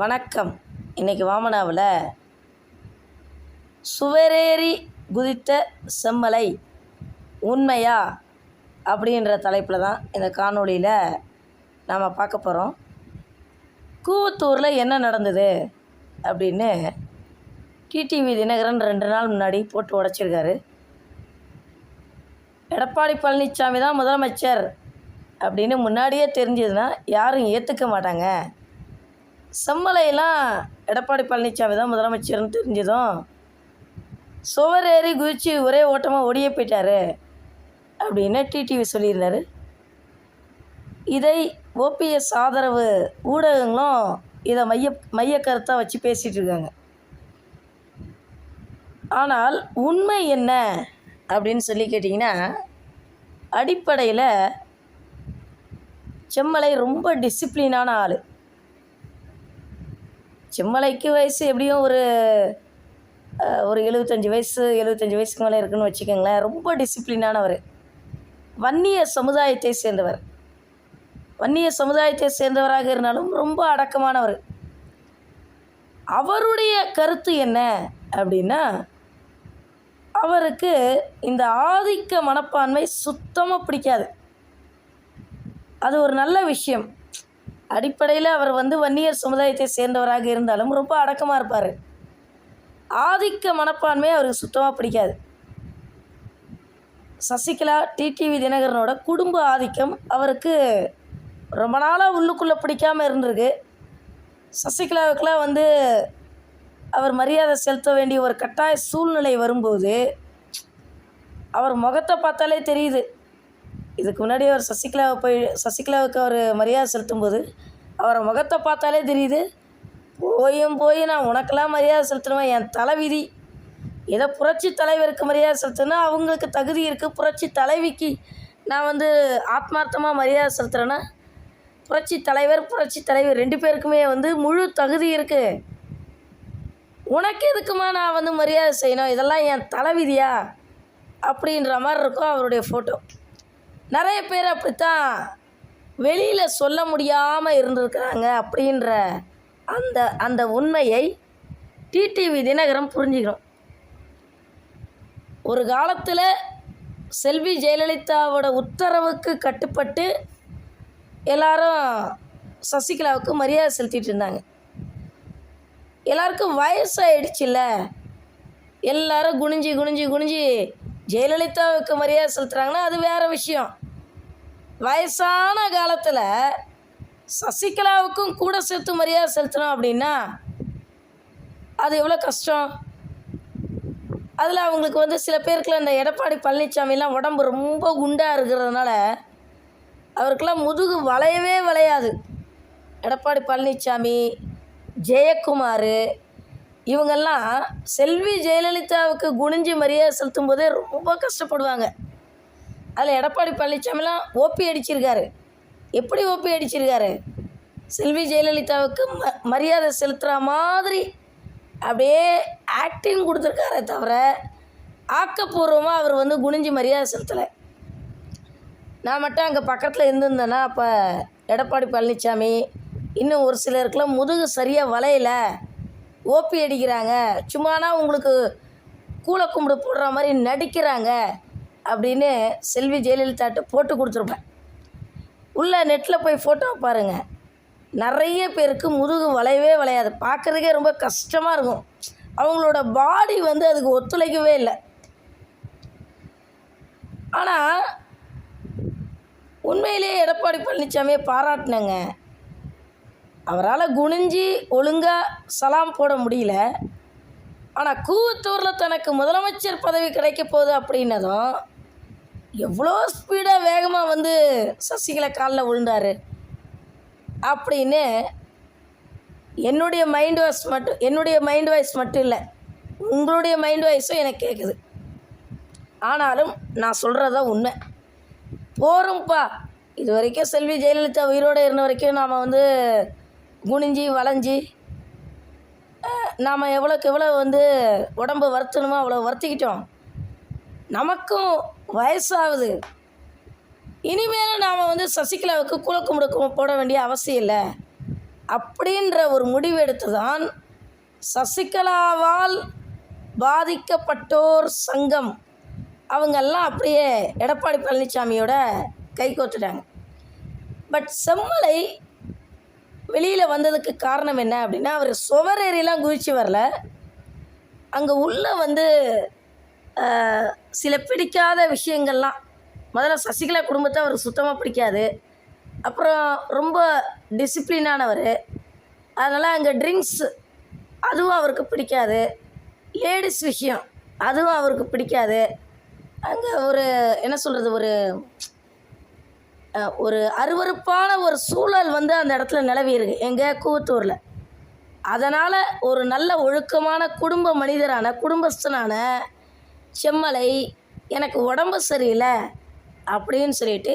வணக்கம். இன்றைக்கி வாமனாவில் சுவரேறி குதித்த செம்மலை உண்மையா அப்படின்ற தலைப்பில் தான் இந்த காணொளியில் நாம் பார்க்க போகிறோம். கூவத்தூரில் என்ன நடந்தது அப்படின்னு டிடிவி தினகரன் 2 நாள் முன்னாடி போட்டு உடைச்சிருக்காரு. எடப்பாடி பழனிசாமி தான் முதலமைச்சர் அப்படின்னு முன்னாடியே தெரிஞ்சதுன்னா யாரும் ஏற்றுக்க மாட்டாங்க. செம்மலையெல்லாம் எடப்பாடி பழனிசாமி தான் முதலமைச்சர்னு தெரிஞ்சதும் சுவரேறி குதிச்சு ஒரே ஓட்டமாக ஓடியே போயிட்டார் அப்படின்னு டிடிவி சொல்லியிருந்தார். இதை ஓபிஎஸ் ஆதரவு ஊடகங்களும் இதை மைய கருத்தாக வச்சு பேசிகிட்டு இருக்காங்க. ஆனால் உண்மை என்ன அப்படின்னு சொல்லி கேட்டிங்கன்னா, அடிப்படையில் செம்மலை ரொம்ப டிசிப்ளினான ஆள். செம்மலைக்கு வயசு எப்படியும் ஒரு 75 வயசுக்கு மேலே இருக்குதுன்னு வச்சுக்கோங்களேன். ரொம்ப டிசிப்ளினானவர். வன்னிய சமுதாயத்தை சேர்ந்தவர். வன்னிய சமுதாயத்தை சேர்ந்தவராக இருந்தாலும் ரொம்ப அடக்கமானவர். அவருடைய கருத்து என்ன அப்படின்னா, அவருக்கு இந்த ஆதிக்க மனப்பான்மை சுத்தமாக பிடிக்காது. அது ஒரு நல்ல விஷயம். அடிப்படையில் அவர் வன்னியர் சமுதாயத்தை சேர்ந்தவராக இருந்தாலும் ரொம்ப அடக்கமாக இருப்பார். ஆதிக்க மனப்பான்மை அவருக்கு சுத்தமாக பிடிக்காது. சசிகலா, டிடிவி தினகரனோட குடும்ப ஆதிக்கம் அவருக்கு ரொம்ப நாளாக உள்ளுக்குள்ளே பிடிக்காமல் இருந்திருக்கு. சசிகலாவுக்கெலாம் அவர் மரியாதை செலுத்த வேண்டிய ஒரு கட்டாய சூழ்நிலை வரும்போது அவர் முகத்தை பார்த்தாலே தெரியுது. இதுக்கு முன்னாடி அவர் சசிகலாவுக்கு அவர் மரியாதை செலுத்தும்போது அவரை முகத்தை பார்த்தாலே தெரியுது. போய் நான் உனக்கெல்லாம் மரியாதை செலுத்தணுமா, என் தலைவிதி. ஏதோ புரட்சி தலைவருக்கு மரியாதை செலுத்தணும்னா அவங்களுக்கு தகுதி இருக்குது. புரட்சி தலைவிக்கு நான் ஆத்மார்த்தமாக மரியாதை செலுத்துகிறேன்னா, புரட்சி தலைவர் 2 பேருக்குமே முழு தகுதி இருக்குது. உனக்கு எதுக்குமா நான் மரியாதை செய்யணும், இதெல்லாம் என் தலைவிதியா அப்படின்ற மாதிரி இருக்கும் அவருடைய ஃபோட்டோ. நிறைய பேர் அப்படித்தான் வெளியில் சொல்ல முடியாமல் இருந்திருக்கிறாங்க. அப்படின்ற அந்த உண்மையை டிடிவி தினகரன் புரிஞ்சுக்கணும். ஒரு காலத்தில் செல்வி ஜெயலலிதாவோட உத்தரவுக்கு கட்டுப்பட்டு எல்லாரும் சசிகலாவுக்கு மரியாதை செலுத்திட்டு இருந்தாங்க. எல்லாருக்கும் வயசாகிடுச்சுல்ல, எல்லாரும் குனிஞ்சு ஜெயலலிதாவுக்கு மரியாதை செலுத்துகிறாங்கன்னா அது வேறு விஷயம். வயசான காலத்தில் சசிகலாவுக்கும் கூட சேர்த்து மரியாதை செலுத்தணும் அப்படின்னா அது எவ்வளோ கஷ்டம். அதில் அவங்களுக்கு சில பேருக்குலாம் இந்த எடப்பாடி பழனிசாமிலாம் உடம்பு ரொம்ப குண்டாக இருக்கிறதுனால அவருக்கெல்லாம் முதுகு வளையாது. எடப்பாடி பழனிசாமி, ஜெயக்குமார் இவங்கெல்லாம் செல்வி ஜெயலலிதாவுக்கு குனிஞ்சு மரியாதை செலுத்தும் போதே ரொம்ப கஷ்டப்படுவாங்க. அதில் எடப்பாடி பழனிசாமிலாம் ஓபி அடிச்சிருக்காரு. எப்படி ஓபி அடிச்சிருக்காரு? செல்வி ஜெயலலிதாவுக்கு மரியாதை செலுத்துகிற மாதிரி அப்படியே ஆக்டிங் கொடுத்துருக்காரே தவிர ஆக்கப்பூர்வமாக அவர் குனிஞ்சு மரியாதை செலுத்தலை. நான் மட்டும் அங்கே பக்கத்தில் இருந்திருந்தேன்னா அப்போ எடப்பாடி பழனிசாமி இன்னும் ஒரு சிலருக்குலாம் முதுகு சரியாக வளையலை, ஓபி அடிக்கிறாங்க, சும்மானா உங்களுக்கு கூலை கும்பிடு போடுற மாதிரி நடிக்கிறாங்க அப்படின்னு செல்வி ஜெயலலிதாட்ட போட்டு கொடுத்துருப்பேன். உள்ள நெட்டில் போய் ஃபோட்டோ பாருங்கள். நிறைய பேருக்கு முதுகு வளையாது. பார்க்குறதுக்கே ரொம்ப கஷ்டமாக இருக்கும். அவங்களோட பாடி அதுக்கு ஒத்துழைக்கவே இல்லை. ஆனால் உண்மையிலேயே எடப்பாடி பழனிசாமியை பாராட்டினேங்க. அவரால் குனிஞ்சி ஒழுங்காக சலாம் போட முடியல. ஆனால் கூவத்தூரில் தனக்கு முதலமைச்சர் பதவி கிடைக்க போகுது அப்படின்னதும் எவ்வளோ ஸ்பீடாக வேகமாக சசிகலா காலில் விழுந்தார் அப்படின்னு என்னுடைய மைண்ட் வாய்ஸ் மட்டும் இல்லை, உங்களுடைய மைண்ட் வாய்ஸும் எனக்கு கேட்குது. ஆனாலும் நான் சொல்கிறது தான் உண்மை. போகிறோம்ப்பா, இது வரைக்கும் செல்வி ஜெயலலிதா உயிரோடு இருந்த வரைக்கும் நாம் குனிஞ்சி வளைஞ்சி நாம் எவ்வளோக்கு எவ்வளோ உடம்பு வருத்தணுமோ அவ்வளோ வருத்திக்கிட்டோம். நமக்கும் வயசாகுது. இனிமேல் நாம் சசிகலாவுக்கு கூலக்கும்பிடு போட வேண்டிய அவசியம் இல்லை. அப்படின்ற ஒரு முடிவெடுத்து தான் சசிகலாவால் பாதிக்கப்பட்டோர் சங்கம் அவங்கெல்லாம் அப்படியே எடப்பாடி பழனிசாமியோட கை கோத்துட்டாங்க. பட் செம்மலை வெளியில் வந்ததுக்கு காரணம் என்ன அப்படின்னா, அவர் சுவரேறிலாம் குதிச்சு வரல. அங்கே உள்ள சில பிடிக்காத விஷயங்கள்லாம், முதல்ல சசிகலா குடும்பத்தை அவருக்கு சுத்தமாக பிடிக்காது. அப்புறம் ரொம்ப டிசிப்ளினானவர். அதனால் அங்கே ட்ரிங்க்ஸ் அதுவும் அவருக்கு பிடிக்காது. லேடிஸ் விஷயம் அதுவும் அவருக்கு பிடிக்காது. அங்கே என்ன சொல்கிறது, ஒரு அருவருப்பான ஒரு சூழல் அந்த இடத்துல நிலவி இருக்கு எங்கள் கூவத்தூரில். அதனால் ஒரு நல்ல ஒழுக்கமான குடும்ப மனிதரான குடும்பஸ்தனான செம்மலை எனக்கு உடம்பு சரியில்லை அப்படின்னு சொல்லிட்டு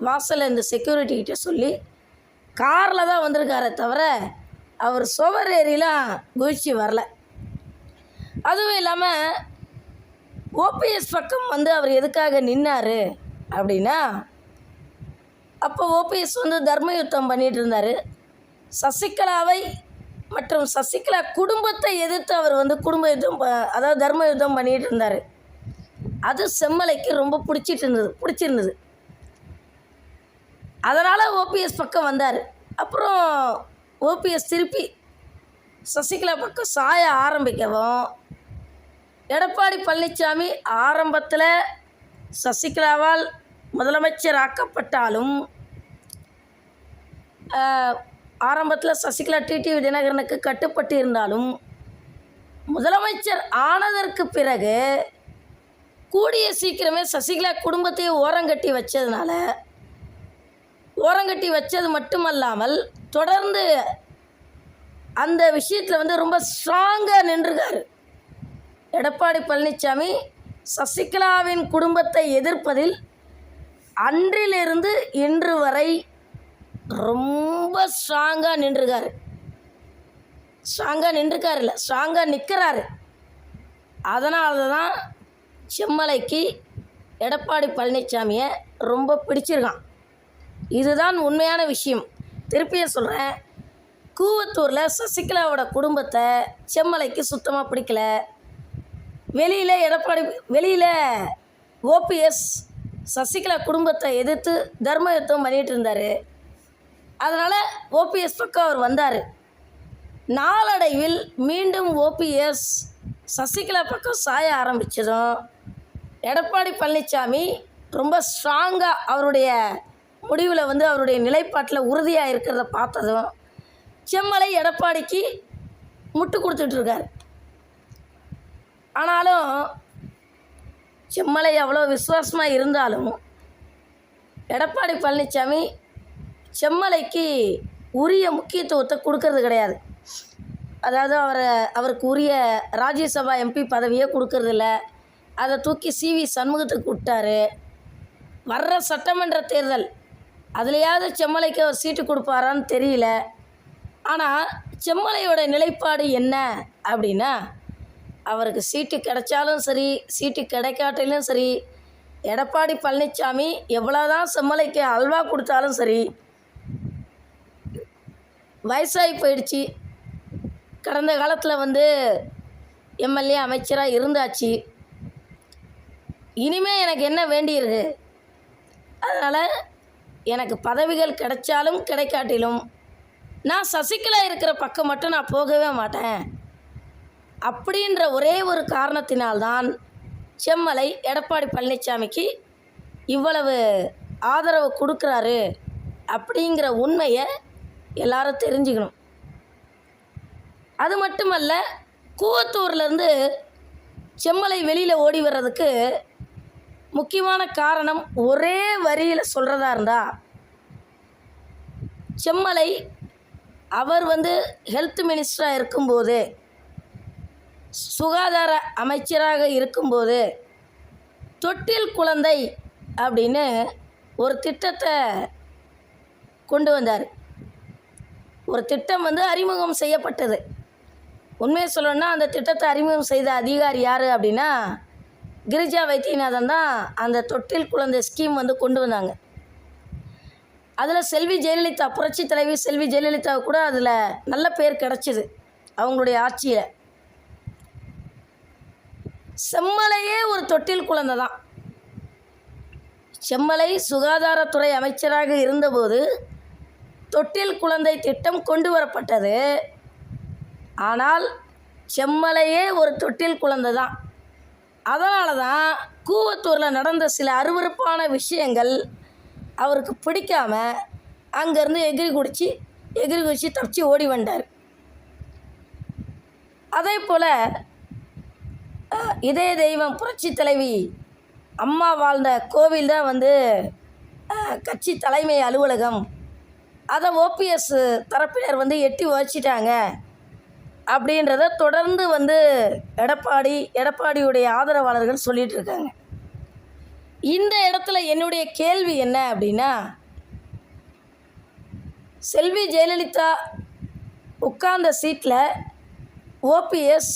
வாசலில் இந்த செக்யூரிட்டிகிட்ட சொல்லி காரில் தான் வந்திருக்காரே தவிர அவர் சுவர் ஏறிலாம் குதிச்சு வரல. அதுவும் இல்லாமல் ஓபிஎஸ் பக்கம் அவர் எதுக்காக நின்னார் அப்படின்னா, அப்போ ஓபிஎஸ் தர்ம யுத்தம் பண்ணிகிட்டு இருந்தார். சசிகலாவை மற்றும் சசிகலா குடும்பத்தை எதிர்த்து அவர் குடும்ப யுத்தம் அதாவது தர்ம யுத்தம் பண்ணிகிட்டு இருந்தார். அது செம்மலைக்கு ரொம்ப பிடிச்சிருந்தது. அதனால் ஓபிஎஸ் பக்கம் வந்தார். அப்புறம் ஓபிஎஸ் திருப்பி சசிகலா பக்கம் சாய ஆரம்பிக்கவும், எடப்பாடி பழனிசாமி ஆரம்பத்தில் சசிகலாவால் முதலமைச்சர் ஆக்கப்பட்டாலும், ஆரம்பத்தில் சசிகலா டிடிவி தினகரனுக்கு கட்டுப்பட்டு இருந்தாலும், முதலமைச்சர் ஆனதற்கு பிறகு கூடிய சீக்கிரமே சசிகலா குடும்பத்தையே ஓரங்கட்டி வச்சது மட்டுமல்லாமல் தொடர்ந்து அந்த விஷயத்தில் ரொம்ப ஸ்ட்ராங்காக நின்றுக்கார். எடப்பாடி பழனிசாமி சசிகலாவின் குடும்பத்தை எதிர்ப்பதில் அன்றிலிருந்து இன்று வரை ரொம்ப ஸ்ட்ராங்காக நிற்கிறாரு. அதனால தான் செம்மலைக்கு எடப்பாடி பழனிசாமியை ரொம்ப பிடிச்சிருக்கான். இதுதான் உண்மையான விஷயம். திருப்பியும் சொல்கிறேன், கூவத்தூரில் சசிகலாவோட குடும்பத்தை செம்மலைக்கு சுத்தமாக பிடிக்கல. வெளியில் ஓபிஎஸ் சசிகலா குடும்பத்தை எதிர்த்து தர்ம யுத்தம் பண்ணிகிட்டு இருந்தார். அதனால் ஓபிஎஸ் பக்கம் அவர் வந்தார். நாளடைவில் மீண்டும் ஓபிஎஸ் சசிகலா பக்கம் சாய ஆரம்பித்ததும் எடப்பாடி பழனிசாமி ரொம்ப ஸ்ட்ராங்காக அவருடைய முடிவில் அவருடைய நிலைப்பாட்டில் உறுதியாக இருக்கிறத பார்த்ததும் செம்மலை எடப்பாடிக்கு முட்டு கொடுத்துட்ருக்கார். ஆனாலும் செம்மலை அவ்வளோ விசுவாசமாக இருந்தாலும் எடப்பாடி பழனிசாமி செம்மலைக்கு உரிய முக்கியத்துவத்தை கொடுக்கறது கிடையாது. அதாவது அவருக்கு உரிய ராஜ்யசபா எம்பி பதவியே கொடுக்கறதில்ல. அதை தூக்கி சிவி சண்முகத்துக்கு விட்டார். வர்ற சட்டமன்ற தேர்தல் அதுலையாவது செம்மலைக்கு அவர் சீட்டு கொடுப்பாரான்னு தெரியல. ஆனால் செம்மலையோட நிலைப்பாடு என்ன அப்படின்னா, அவருக்கு சீட்டு கிடைச்சாலும் சரி, சீட்டு கிடைக்காட்டிலும் சரி, எடப்பாடி பழனிசாமி எவ்வளோதான் செம்மலைக்கு அல்வா கொடுத்தாலும் சரி, வயசாகி போயிடுச்சு. கடந்த காலத்தில் எம்எல்ஏ அமைச்சராக இருந்தாச்சு. இனிமேல் எனக்கு என்ன வேண்டியிருக்கு? அதனால் எனக்கு பதவிகள் கிடைச்சாலும் கிடைக்காட்டிலும் நான் சசிகலா இருக்கிற பக்கம் மட்டும் நான் போகவே மாட்டேன் அப்படின்ற ஒரே ஒரு காரணத்தினால்தான் செம்மலை எடப்பாடி பழனிசாமிக்கு இவ்வளவு ஆதரவு கொடுக்குறாரு அப்படிங்கிற உண்மையை எல்லாரும் தெரிஞ்சுக்கணும். அது மட்டுமல்ல, கூவத்தூர்லேருந்து செம்மலை வெளியில் ஓடி வர்றதுக்கு முக்கியமான காரணம் ஒரே வரியில் சொல்கிறதா இருந்தால், செம்மலை அவர் ஹெல்த் மினிஸ்டராக இருக்கும்போது, சுகாதார அமைச்சராக இருக்கும்போது தொட்டில் குழந்தை அப்படின்னு ஒரு திட்டத்தை கொண்டு வந்தார். ஒரு திட்டம் அறிமுகம் செய்யப்பட்டது. உண்மையை சொல்லணும்னா அந்த திட்டத்தை அறிமுகம் செய்த அதிகாரி யார் அப்படின்னா கிரிஜா வைத்தியநாதன் தான் அந்த தொட்டில் குழந்தை ஸ்கீம் கொண்டு வந்தாங்க. அதில் செல்வி ஜெயலலிதா, புரட்சி தலைவி செல்வி ஜெயலலிதா கூட அதில் நல்ல பேர் கிடச்சிது அவங்களுடைய ஆட்சியில். செம்மலையே ஒரு தொட்டில் குழந்தை தான். செம்மலை சுகாதாரத்துறை அமைச்சராக இருந்தபோது தொட்டில் குழந்தை திட்டம் கொண்டு வரப்பட்டது. ஆனால் செம்மலையே ஒரு தொட்டில் குழந்தை தான். அதனால தான் கூவத்தூரில் நடந்த சில அருவருப்பான விஷயங்கள் அவருக்கு பிடிக்காம அங்கேருந்து எகிரி குதித்து தப்பிச்சு ஓடி வந்தார். அதே போல் இதே தெய்வம் புரட்சி தலைவி அம்மா வாழ்ந்த கோவில் தான் கட்சி தலைமை அலுவலகம். அதை ஓபிஎஸ் தரப்பினர் எட்டி உதைச்சிட்டாங்க அப்படின்றத தொடர்ந்து எடப்பாடியுடைய ஆதரவாளர்கள் சொல்லிகிட்டு இருக்காங்க. இந்த இடத்துல என்னுடைய கேள்வி என்ன அப்படின்னா, செல்வி ஜெயலலிதா உட்கார்ந்த சீட்டில் ஓபிஎஸ்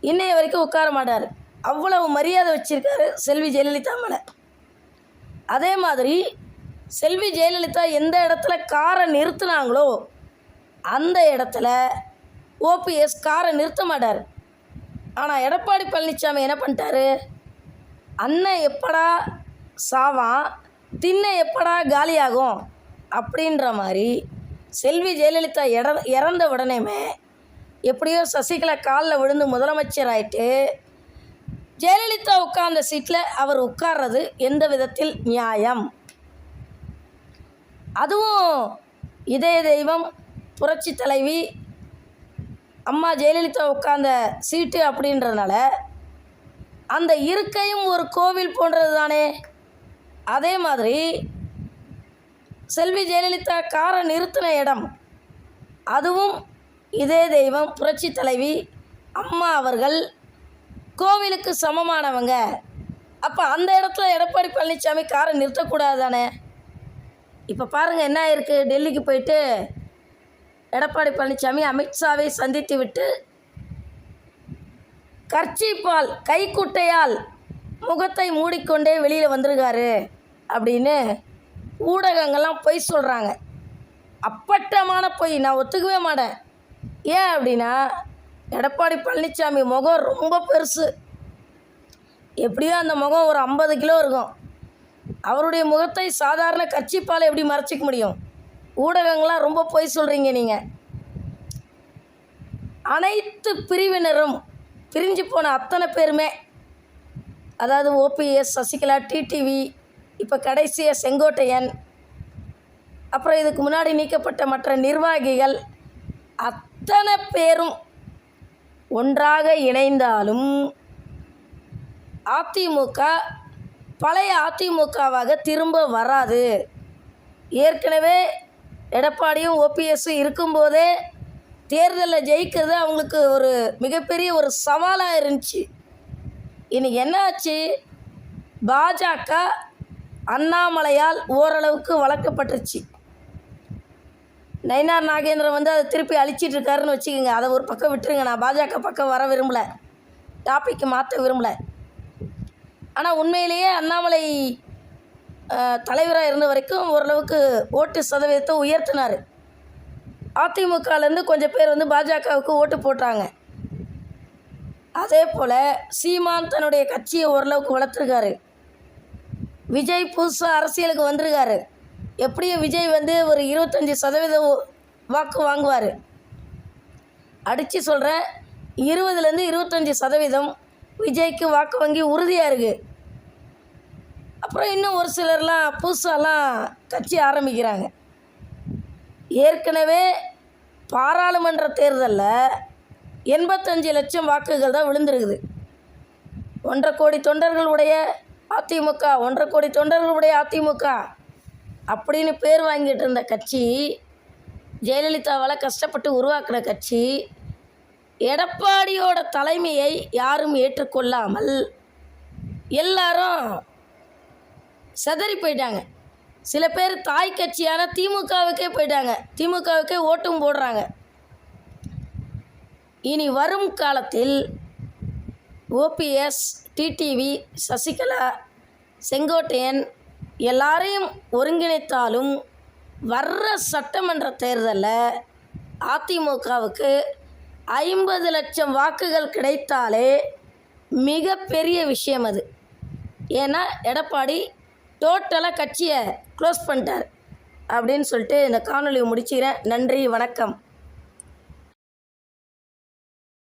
இன்னைய வரைக்கும் உட்கார மாட்டார். அவ்வளவு மரியாதை வச்சுருக்காரு செல்வி ஜெயலலிதா மேலே. அதே மாதிரி செல்வி ஜெயலலிதா எந்த இடத்துல காரை நிறுத்தினாங்களோ அந்த இடத்துல ஓபிஎஸ் காரை நிறுத்த மாட்டார். ஆனால் எடப்பாடி பழனிசாமி என்ன பண்ணிட்டாரு, அண்ணன் எப்படா சாவான், திண்ண எப்படா காலியாகும் அப்படின்ற மாதிரி செல்வி ஜெயலலிதா இறந்த உடனேமே எப்படியோ சசிகலா காலில் விழுந்து முதலமைச்சர் ஆயிட்டு ஜெயலலிதா உட்கார்ந்த சீட்டில் அவர் உட்கார்றது எந்த விதத்தில் நியாயம்? அதுவும் இதே தெய்வம் புரட்சி தலைவி அம்மா ஜெயலலிதா உட்கார்ந்த சீட்டு அப்படின்றதுனால அந்த இருக்கையும் ஒரு கோவில் போன்றது தானே. அதே மாதிரி செல்வி ஜெயலலிதா காரை நிறுத்தின இடம் அதுவும் இதே தெய்வம் புரட்சி தலைவி அம்மா அவர்கள் கோவிலுக்கு சமமானவங்க. அப்போ அந்த இடத்துல எடப்பாடி பழனிசாமி காரை நிறுத்தக்கூடாது தானே. இப்போ பாருங்கள் என்ன இருக்குது, டெல்லிக்கு போயிட்டு எடப்பாடி பழனிசாமி அமித்ஷாவை சந்தித்து விட்டு கர்ச்சீப்பால் கைக்குட்டையால் முகத்தை மூடிக்கொண்டே வெளியில் வந்திருக்காரு அப்படின்னு ஊடகங்கள்லாம் பொய் சொல்கிறாங்க. அப்பட்டமான பொய், நான் ஒத்துக்கவே மாட்டேன். ஏன் அப்படின்னா எடப்பாடி பழனிசாமி முகம் ரொம்ப பெருசு. எப்படியோ அந்த முகம் ஒரு 50 கிலோ இருக்கும். அவருடைய முகத்தை சாதாரண கர்ச்சீப்பால் எப்படி மறைச்சிக்க முடியும்? ஊடகங்கள்லாம் ரொம்ப பொய் சொல்கிறீங்க நீங்கள். அனைத்து பிரிவினரும் பிரிஞ்சு போன அத்தனை பேருமே, அதாவது ஓபிஎஸ், சசிகலா, டிடிவி, இப்போ கடைசியாக செங்கோட்டையன், அப்புறம் இதுக்கு முன்னாடி நீக்கப்பட்ட மற்ற நிர்வாகிகள் அத்தனை பேரும் ஒன்றாக இணைந்தாலும் அதிமுக பழைய அதிமுகவாக திரும்ப வராது. ஏற்கனவே எடப்பாடியும் ஓபிஎஸ்ஸும் இருக்கும்போதே தேர்தலில் ஜெயிக்கிறது அவங்களுக்கு ஒரு மிகப்பெரிய ஒரு சவாலாக இருந்துச்சு. இன்றைக்கி என்ன ஆச்சு, பாஜக அண்ணாமலையால் ஓரளவுக்கு வளர்க்கப்பட்டுருச்சு. நயினார் நாகேந்திரன் அதை திருப்பி அழிச்சிட்ருக்காருன்னு வச்சுக்கோங்க. அதை ஒரு பக்கம் விட்டுருங்க, நான் பாஜக பக்கம் வர விரும்பலை, டாப்பிக்கு மாற்ற விரும்பலை. ஆனால் உண்மையிலேயே அண்ணாமலை தலைவராக இருந்த வரைக்கும் ஓரளவுக்கு ஓட்டு சதவீதத்தை உயர்த்தினார். அதிமுகலேருந்து கொஞ்சம் பேர் பாஜகவுக்கு ஓட்டு போட்டாங்க. அதே போல் சீமான் தன்னுடைய கட்சியை ஓரளவுக்கு வளர்த்துருக்காரு. விஜய் புதுசாக அரசியலுக்கு வந்திருக்காரு. எப்படியும் விஜய் ஒரு 25% வாக்கு வாங்குவார். அடித்து சொல்கிறேன், 20லேருந்து 25% விஜய்க்கு வாக்கு வங்கி உறுதியாக இருக்குது. அப்புறம் இன்னும் ஒரு சிலர்லாம் புதுசாலாம் கட்சி ஆரம்பிக்கிறாங்க. ஏற்கனவே பாராளுமன்ற தேர்தலில் 85 லட்சம் வாக்குகள் தான் விழுந்திருக்குது. 1.5 கோடி தொண்டர்களுடைய அதிமுக, 1.5 கோடி தொண்டர்களுடைய அதிமுக அப்படின்னு பேர் வாங்கிட்டு இருந்த கட்சி, ஜெயலலிதாவால் கஷ்டப்பட்டு உருவாக்கின கட்சி, எடப்பாடியோட தலைமையை யாரும் ஏற்றுக்கொள்ளாமல் எல்லாரும் சிதறி போயிட்டாங்க. சில பேர் தாய் கட்சியான திமுகவுக்கே போயிட்டாங்க, திமுகவுக்கே ஓட்டும் போடுறாங்க. இனி வரும் காலத்தில் ஓபிஎஸ், டிடிவி, சசிகலா, செங்கோட்டையன் எல்லாரையும் ஒருங்கிணைத்தாலும் வர்ற சட்டமன்ற தேர்தலில் அதிமுகவுக்கு 50 லட்சம் வாக்குகள் கிடைத்தாலே மிகப்பெரிய விஷயம் அது. ஏன்னா எடப்பாடி டோட்டலாக கட்சியை க்ளோஸ் பண்ணிட்டார் அப்படின்னு சொல்லிட்டு இந்த காணொலியை முடிச்சுக்கிறேன். நன்றி, வணக்கம்.